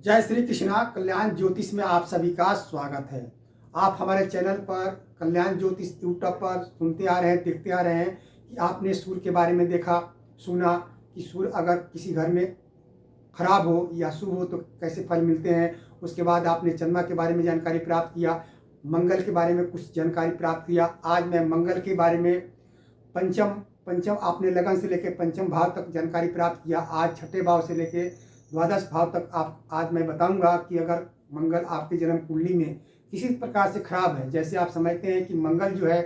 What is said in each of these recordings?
जय श्री कृष्णा। कल्याण ज्योतिष में आप सभी का स्वागत है। आप हमारे चैनल पर कल्याण ज्योतिष यूट्यूब पर सुनते आ रहे हैं, देखते आ रहे हैं कि आपने सूर्य के बारे में देखा सुना कि सूर्य अगर किसी घर में खराब हो या शुभ हो तो कैसे फल मिलते हैं। उसके बाद आपने चंद्रमा के बारे में जानकारी प्राप्त किया, मंगल के बारे में कुछ जानकारी प्राप्त किया। आज मैं मंगल के बारे में पंचम पंचम आपने लगन से लेकर पंचम भाव तक जानकारी प्राप्त किया। आज छठे भाव से लेकर द्वादश भाव तक आज मैं बताऊंगा कि अगर मंगल आपके जन्म कुंडली में किसी प्रकार से खराब है। जैसे आप समझते हैं कि मंगल जो है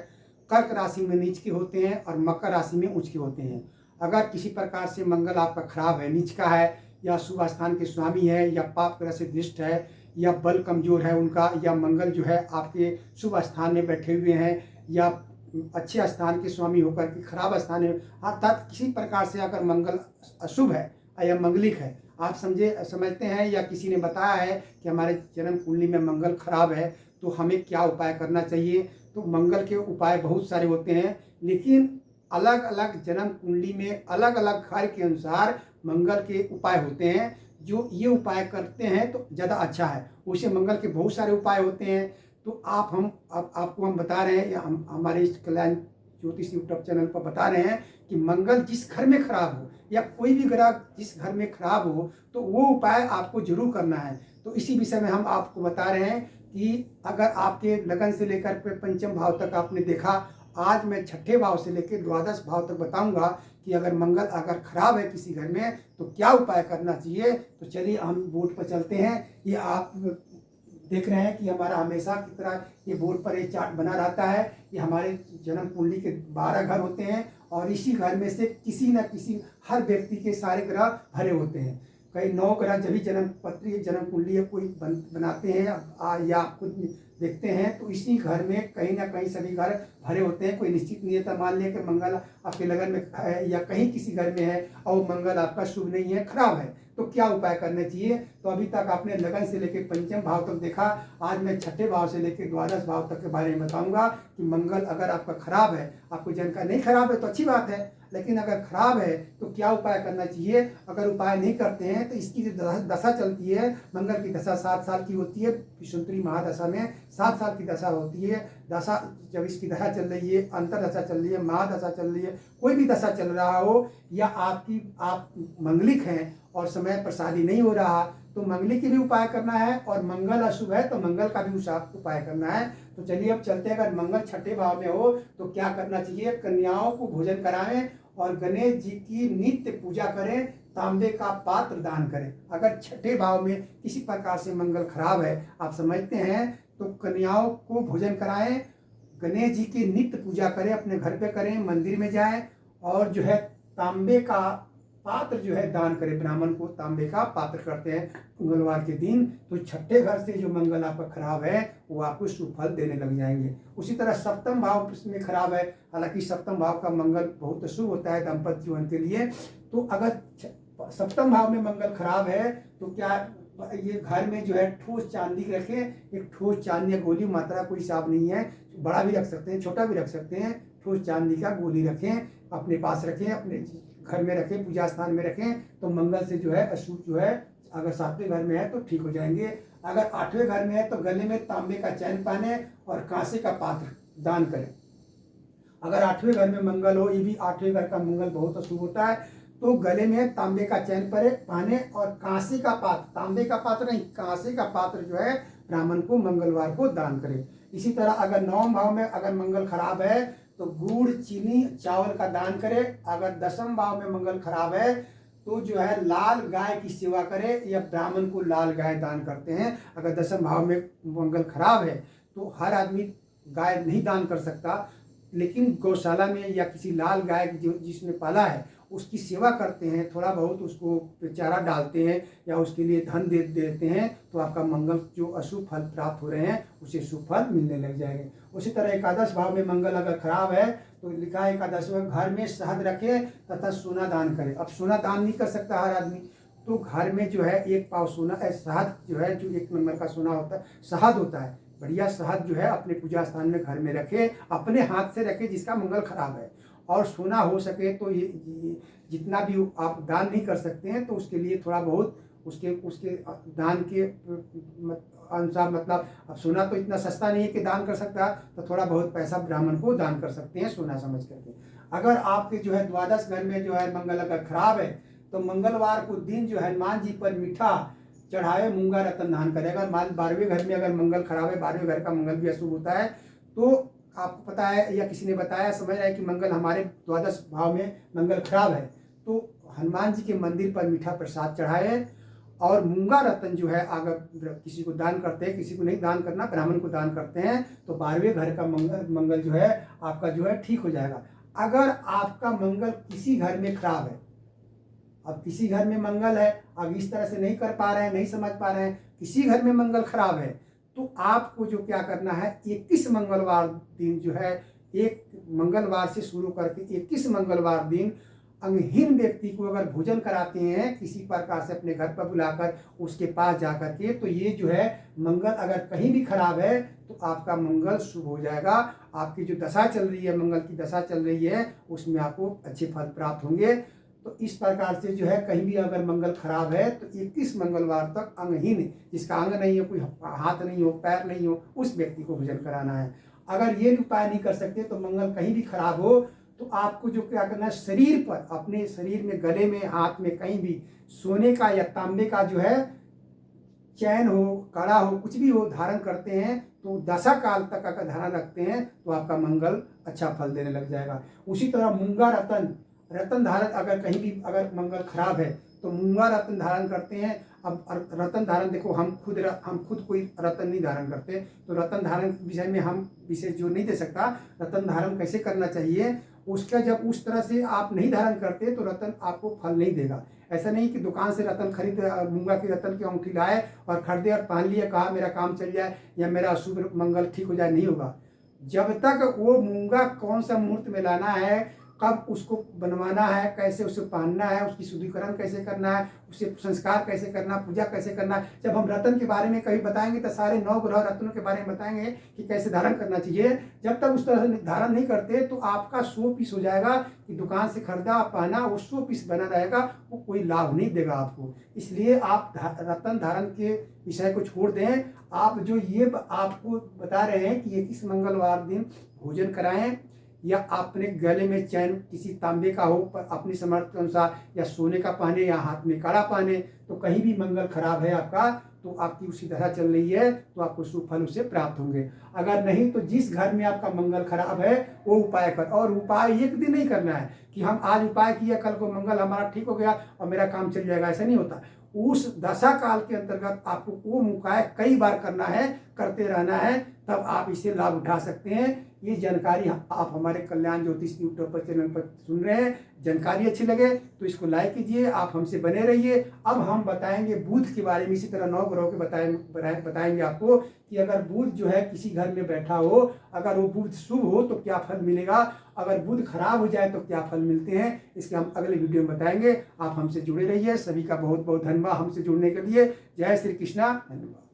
कर्क राशि में नीच के होते हैं और मकर राशि में उच्च के होते हैं। अगर किसी प्रकार से मंगल आपका खराब है, नीच का है, या शुभ स्थान के स्वामी है, या पाप ग्रह से दृष्ट है, या बल कमजोर है उनका, या मंगल जो है आपके शुभ स्थान में बैठे हुए हैं, या अच्छे स्थान के स्वामी होकर के खराब स्थान है, अर्थात किसी प्रकार से अगर मंगल अशुभ है या मंगलिक है, आप समझते हैं या किसी ने बताया है कि हमारे जन्म कुंडली में मंगल खराब है तो हमें क्या उपाय करना चाहिए। तो मंगल के उपाय बहुत सारे होते हैं, लेकिन अलग अलग जन्म कुंडली में अलग अलग घर के अनुसार मंगल के उपाय होते हैं। जो ये उपाय करते हैं तो ज़्यादा अच्छा है। उसे मंगल के बहुत सारे उपाय होते हैं। तो आपको हम बता रहे हैं या हमारे इस कल्याण ज्योतिष यूट्यूब चैनल पर बता रहे हैं कि मंगल जिस घर में खराब हो या कोई भी ग्रह जिस घर में खराब हो तो वो उपाय आपको जरूर करना है। तो इसी विषय में हम आपको बता रहे हैं कि अगर आपके लगन से लेकर के पंचम भाव तक आपने देखा, आज मैं छठे भाव से लेकर द्वादश भाव तक बताऊंगा कि अगर मंगल अगर खराब है किसी घर में तो क्या उपाय करना चाहिए। तो चलिए हम बोर्ड पर चलते हैं। ये आप देख रहे हैं कि हमारा हमेशा की तरह ये बोर्ड पर एक चार्ट बना रहता है। ये हमारे जन्म कुंडली के 12 घर होते हैं और इसी घर में से किसी न किसी हर व्यक्ति के सारे ग्रह भरे होते हैं। कई 9 ग्रह जब भी जन्म पत्री जन्म कुंडली कोई बनाते हैं या आप खुद देखते हैं तो इसी घर में कहीं ना कहीं सभी घर भरे होते हैं। कोई निश्चित नहीं है। मान लिया कि मंगल आपके लगन में है या कहीं किसी घर में है और मंगल आपका शुभ नहीं है, खराब है, तो क्या उपाय करने चाहिए। तो अभी तक आपने लगन से लेकर पंचम भाव तक देखा। आज मैं छठे भाव से लेकर द्वादश भाव तक के बारे में बताऊंगा कि मंगल अगर आपका खराब है, आपको जानकारी नहीं खराब है तो अच्छी बात है, लेकिन अगर खराब है तो क्या उपाय करना चाहिए। अगर उपाय नहीं करते हैं तो इसकी जो दशा चलती है, मंगल की दशा 7 साल की होती है। विषुंतरी महादशा में 7 साल की दशा होती है। दशा जब इसकी दशा चल रही है, अंतर दशा चल रही है, महादशा चल रही है, कोई भी दशा चल रहा हो या आप मंगलिक हैं और समय पर शादी नहीं हो रहा तो मंगली की भी उपाय करना है, और मंगल अशुभ है तो मंगल का भी उपाय करना है। तो चलिए अब चलते हैं। अगर मंगल छठे भाव में हो तो क्या करना चाहिए। कन्याओं को भोजन कराएं और गणेश जी की नित्य पूजा करें, तांबे का पात्र दान करें। अगर छठे भाव में किसी प्रकार से मंगल खराब है, आप समझते हैं, तो कन्याओं को भोजन कराएं, गणेश जी की नित्य पूजा करें, अपने घर पे करें, मंदिर में जाएं और जो है तांबे का पात्र जो है दान करें। ब्राह्मण को तांबे का पात्र करते हैं मंगलवार के दिन। तो छठे घर से जो मंगल आपका खराब है वो आपको शुभ फल देने लग जाएंगे। उसी तरह सप्तम भाव में खराब है, हालांकि सप्तम भाव का मंगल बहुत शुभ होता है दाम्पत्य जीवन के लिए। तो अगर सप्तम भाव में मंगल खराब है तो क्या ये घर में जो है ठोस चांदी रखें। एक ठोस चांदी गोली, मात्रा कोई हिसाब नहीं है, बड़ा भी रख सकते हैं, छोटा भी रख सकते हैं। ठोस चांदी का गोली रखें, अपने पास रखें, अपने घर में रखें, पूजा स्थान में रखें। तो मंगल से जो है अशुभ जो है अगर 7वें घर में है तो ठीक हो जाएंगे। अगर 8वें घर में है तो गले में तांबे का चैन पहने और कांसे का पात्र दान करें। अगर 8वें घर में मंगल हो, ये भी 8वें घर का मंगल बहुत अशुभ होता है, तो गले में तांबे का चैन पहने और कांसे का पात्र, तांबे का पात्र नहीं, कांसे का पात्र जो है ब्राह्मण को मंगलवार को दान करें। इसी तरह अगर 9वें भाव में अगर मंगल खराब है तो गुड़, चीनी, चावल का दान करे। अगर 10वें भाव में मंगल खराब है तो जो है लाल गाय की सेवा करे, या ब्राह्मण को लाल गाय दान करते हैं। अगर 10वें भाव में मंगल खराब है तो हर आदमी गाय नहीं दान कर सकता, लेकिन गौशाला में या किसी लाल गाय जो जिसने पाला है उसकी सेवा करते हैं, थोड़ा बहुत उसको चारा डालते हैं या उसके लिए धन दे देते हैं, तो आपका मंगल जो अशुभ फल प्राप्त हो रहे हैं उसे शुभ फल मिलने लग जाएंगे। उसी तरह एकादश भाव में मंगल अगर खराब है तो लिखा है एकादशवें घर में शहद रखे तथा सोना दान करे। अब सोना दान नहीं कर सकता हर आदमी, तो घर में जो है 1 पाव सोना शहद जो है, जो 1 नंबर का सोना होता है, शहद होता है, बढ़िया शहद जो है अपने पूजा स्थान में घर में रखे, अपने हाथ से रखे जिसका मंगल खराब है। और सोना हो सके तो ये जितना भी आप दान नहीं कर सकते हैं तो उसके लिए थोड़ा बहुत उसके उसके दान के अनुसार, मतलब अब सोना तो इतना सस्ता नहीं है कि दान कर सकता, तो थोड़ा बहुत पैसा ब्राह्मण को दान कर सकते हैं सोना समझ करके। अगर आपके जो है द्वादश घर में जो है मंगल अगर खराब है, तो मंगलवार को दिन जो है हनुमान जी पर मीठा चढ़ाए मूंगा रतन दान करेगा। मान 12वें घर में अगर मंगल खराब है, 12वें घर का मंगल भी अशुभ होता है, तो आपको पता है या किसी ने बताया, समझ रहे हैं कि मंगल हमारे द्वादश भाव में मंगल खराब है, तो हनुमान जी के मंदिर पर मीठा प्रसाद चढ़ाए और मूंगा रतन जो है अगर किसी को दान करते हैं, किसी को नहीं दान करना, ब्राह्मण को दान करते हैं, तो 12वें घर का मंगल जो है आपका जो है ठीक हो जाएगा। अगर आपका मंगल किसी घर में खराब है, अब किसी घर में मंगल है, अब इस तरह से नहीं कर पा रहे हैं, नहीं समझ पा रहे हैं, किसी घर में मंगल खराब है, तो आपको जो क्या करना है, 21 मंगलवार दिन जो है, एक मंगलवार से शुरू करके 21 मंगलवार दिन अंगहीन व्यक्ति को अगर भोजन कराते हैं किसी प्रकार से अपने घर पर बुलाकर, उसके पास जाकर के, तो ये जो है मंगल अगर कहीं भी खराब है तो आपका मंगल शुभ हो जाएगा। आपकी जो दशा चल रही है, मंगल की दशा चल रही है, उसमें आपको अच्छे फल प्राप्त होंगे। तो इस प्रकार से जो है कहीं भी अगर मंगल खराब है तो 21 मंगलवार तक अंगहीन, जिसका अंग नहीं हो, कोई हाथ नहीं हो, पैर नहीं हो, उस व्यक्ति को भोजन कराना है। अगर ये उपाय नहीं कर सकते तो मंगल कहीं भी खराब हो तो आपको जो क्या करना है, शरीर पर, अपने शरीर में, गले में, हाथ में, कहीं भी सोने का या तांबे का जो है चैन हो, कड़ा हो, कुछ भी हो, धारण करते हैं, तो दशा काल तक अगर धारण रखते हैं तो आपका मंगल अच्छा फल देने लग जाएगा। उसी तरह मूंगा रतन धारण अगर कहीं भी अगर मंगल खराब है तो मूंगा रतन धारण करते हैं। अब रतन धारण देखो, हम खुद कोई रतन नहीं धारण करते, तो रतन धारण विषय में हम विशेष जोर नहीं दे सकता। रतन धारण कैसे करना चाहिए, उसका जब उस तरह से आप नहीं धारण करते तो रतन आपको फल नहीं देगा। ऐसा नहीं कि दुकान से रतन खरीद, मूंगा की रतन की अंगूठी लाए और खरीदे और पहन लिए, कहा मेरा काम चल जाए या मेरा अशुभ मंगल ठीक हो जाए, नहीं होगा। जब तक वो मूंगा कौन सा मुहूर्त में लाना है, कब उसको बनवाना है, कैसे उसे पहनना है, उसकी शुद्धिकरण कैसे करना है, उसे संस्कार कैसे करना, पूजा कैसे करना। जब हम रतन के बारे में कभी बताएंगे तो सारे 9 ग्रह रत्नों के बारे में बताएंगे कि कैसे धारण करना चाहिए। जब तक उस तरह से धारण नहीं करते तो आपका 100 पीस हो जाएगा कि दुकान से खरीदा पहना, वो 100 पीस बना रहेगा, वो कोई लाभ नहीं देगा आपको। इसलिए आप रतन धारण के विषय को छोड़ दें। आप जो ये आपको बता रहे हैं कि 21 मंगलवार दिन भोजन कराएं, या अपने गले में चैन किसी तांबे का हो पर अपनी समर्थ के अनुसार, या सोने का पहने या हाथ में कड़ा पहने, तो कहीं भी मंगल खराब है आपका, तो आपकी उसी तरह चल रही है, तो आपको शुभ फल उससे प्राप्त होंगे। अगर नहीं तो जिस घर में आपका मंगल खराब है वो उपाय कर, और उपाय एक दिन नहीं करना है कि हम आज उपाय किया कल को मंगल हमारा ठीक हो गया और मेरा काम चल जाएगा, ऐसा नहीं होता। उस दशा काल के अंतर्गत आपको वो उपाय कई बार करना है, करते रहना है, तब आप इससे लाभ उठा सकते हैं। ये जानकारी आप हमारे कल्याण ज्योतिष यूट्यूब पर चैनल पर सुन रहे हैं। जानकारी अच्छी लगे तो इसको लाइक कीजिए, आप हमसे बने रहिए। अब हम बताएंगे बुध के बारे में, इसी तरह 9 ग्रहों के बताएंगे आपको कि अगर बुध जो है किसी घर में बैठा हो, अगर वो बुध शुभ हो तो क्या फल मिलेगा, अगर बुध खराब हो जाए तो क्या फल मिलते हैं, इसके हम अगले वीडियो में बताएंगे। आप हमसे जुड़े रहिए। सभी का बहुत बहुत धन्यवाद हमसे जुड़ने के लिए। जय श्री कृष्णा, धन्यवाद।